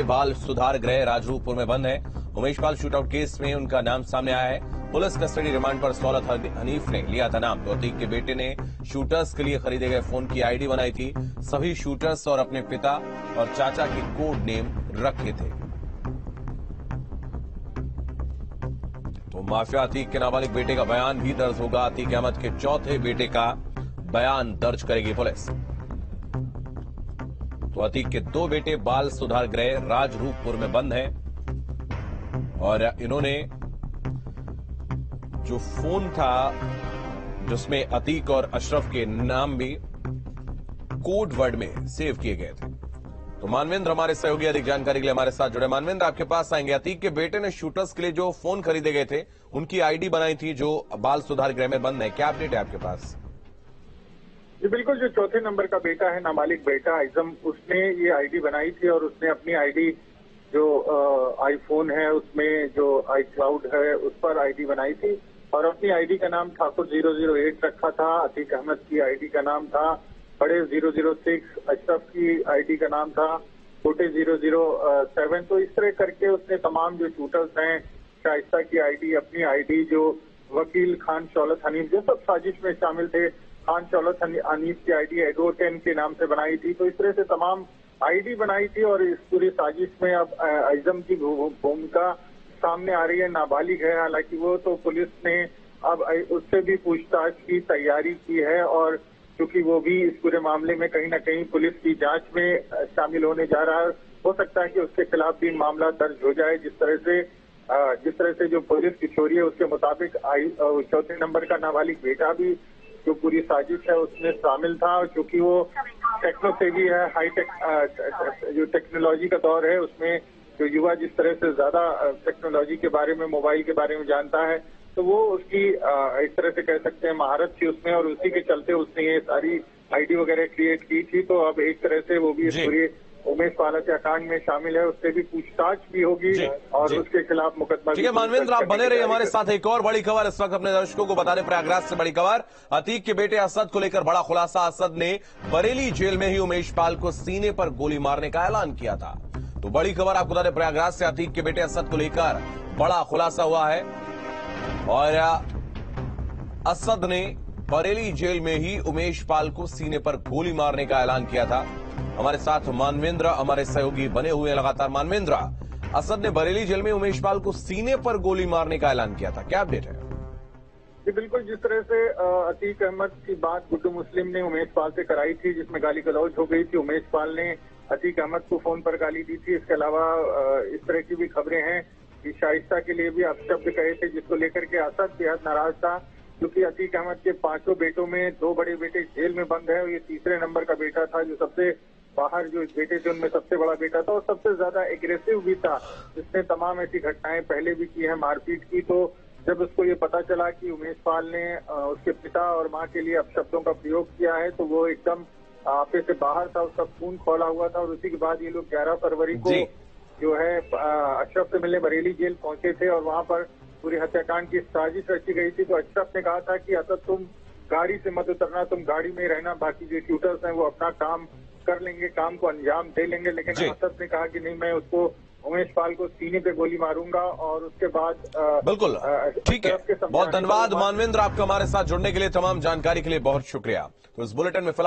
बाल सुधार गृह राजरूपपुर में बंद है। उमेश पाल शूटआउट केस में उनका नाम सामने आया है। पुलिस कस्टडी रिमांड पर सौलत हनीफ ने लिया था नाम। तो अतीक के बेटे ने शूटर्स के लिए खरीदे गए फोन की आईडी बनाई थी। सभी शूटर्स और अपने पिता और चाचा के कोड नेम रखे थे। तो माफिया अतीक के नाबालिग बेटे का बयान भी दर्ज होगा। अतीक अहमद के चौथे बेटे का बयान दर्ज करेगी पुलिस। तो अतीक के दो बेटे बाल सुधार गृह राजरूपपुर में बंद हैं और इन्होंने जो फोन था जिसमें अतीक और अशरफ के नाम भी कोड वर्ड में सेव किए गए थे। तो मानवेंद्र हमारे सहयोगी अधिक जानकारी के लिए हमारे साथ जुड़े। मानवेंद्र, आपके पास आएंगे। अतीक के बेटे ने शूटर्स के लिए जो फोन खरीदे गए थे उनकी आईडी बनाई थी जो बाल सुधार गृह में बंद है। क्या अपडेट है आपके पास? जी बिल्कुल, जो चौथे नंबर का बेटा है, नाबालिग बेटा आइजम, उसने ये आईडी बनाई थी और उसने अपनी आईडी जो आईफोन है उसमें जो iCloud है उस पर आईडी बनाई थी और अपनी आईडी का नाम ठाकुर 008 रखा था। अतीक अहमद की आईडी का नाम था बड़े 006, अशरफ की आईडी का नाम था छोटे 007। तो इस तरह करके उसने तमाम जो शूटर्स हैं, शाइस्ता की आईडी, अपनी आईडी, जो वकील खान शौलत हनीफ, जो सब साजिश में शामिल थे, खान शौलत हनीफ की आईडी एडवोकेट के नाम से बनाई थी। तो इस तरह से तमाम आईडी बनाई थी और इस पूरी साजिश में अब आइजम की भूमिका सामने आ रही है। नाबालिग है हालांकि वो, तो पुलिस ने अब उससे भी पूछताछ की तैयारी की है और क्योंकि वो भी इस पूरे मामले में कहीं ना कहीं पुलिस की जांच में शामिल होने जा रहा है। हो सकता है कि उसके खिलाफ भी मामला दर्ज हो जाए। जिस तरह से जो पुलिस की थ्योरी है उसके मुताबिक चौथे नंबर का नाबालिग बेटा भी जो पूरी साजिश है उसमें शामिल था। क्योंकि वो टेक्नो सेवी है, हाईटेक जो टेक्नोलॉजी का दौर है उसमें जो युवा जिस तरह से ज्यादा टेक्नोलॉजी के बारे में, मोबाइल के बारे में जानता है, तो वो उसकी इस तरह से कह सकते हैं महारत थी उसमें और उसी के चलते उसने ये सारी आईडी वगैरह क्रिएट की थी। तो अब एक तरह से वो भी इस पूरी उमेश पाल हत्याकांड में शामिल है, उससे भी पूछताछ भी होगी और उसके खिलाफ मुकदमा। ठीक है मानवेंद्र, आप बने रहिए हमारे साथ। एक और बड़ी खबर इस वक्त अपने दर्शकों को बता दें, प्रयागराज से बड़ी खबर। अतीक के बेटे असद को लेकर बड़ा खुलासा। असद ने बरेली जेल में ही उमेश पाल को सीने पर गोली मारने का ऐलान किया था। तो बड़ी खबर आपको बता दें, प्रयागराज से अतीक के बेटे असद को लेकर बड़ा खुलासा हुआ है और असद ने बरेली जेल में ही उमेश पाल को सीने पर गोली मारने का ऐलान किया था। हमारे साथ मानवेंद्र हमारे सहयोगी बने हुए हैं लगातार। मानवेंद्र, असद ने बरेली जेल में उमेश पाल को सीने पर गोली मारने का ऐलान किया था, क्या अपडेट है? जी बिल्कुल, जिस तरह से अतीक अहमद की बात गुड्डू मुस्लिम ने उमेश पाल से कराई थी जिसमें गाली गलौज हो गई थी, उमेश पाल ने अतीक अहमद को फोन पर गाली दी थी। इसके अलावा इस तरह की भी खबरें हैं कि शाइस्ता के लिए भी अपशब्द कहे थे, जिसको लेकर के असद बेहद नाराज था क्योंकि अतीक अहमद के 5 बेटों में 2 बड़े बेटे जेल में बंद है और ये तीसरे नंबर का बेटा था जो सबसे बाहर जो बेटे थे उनमें सबसे बड़ा बेटा था और सबसे ज्यादा एग्रेसिव भी था, जिसने तमाम ऐसी घटनाएं पहले भी की है, मारपीट की। तो जब उसको ये पता चला कि उमेश पाल ने उसके पिता और मां के लिए अपशब्दों का प्रयोग किया है तो वो एकदम आपे से बाहर था, उसका खून खौला हुआ था। और उसी के बाद ये लोग 11 फरवरी को जो है अशरफ से मिलने बरेली जेल पहुंचे थे और वहां पर पूरी हत्याकांड की साजिश रची गई थी। तो अशरफ ने कहा था कि असद तुम गाड़ी से मत उतरना, तुम गाड़ी में रहना, बाकी जो शूटर्स हैं वो अपना काम कर लेंगे, काम को अंजाम दे लेंगे। लेकिन असद ने कहा कि नहीं, मैं उसको उमेश पाल को सीने पे गोली मारूंगा और उसके बाद बिल्कुल ठीक है। बहुत धन्यवाद मानवेंद्र, आपका हमारे साथ जुड़ने के लिए, तमाम जानकारी के लिए बहुत शुक्रिया। तो इस बुलेटिन में फिलहाल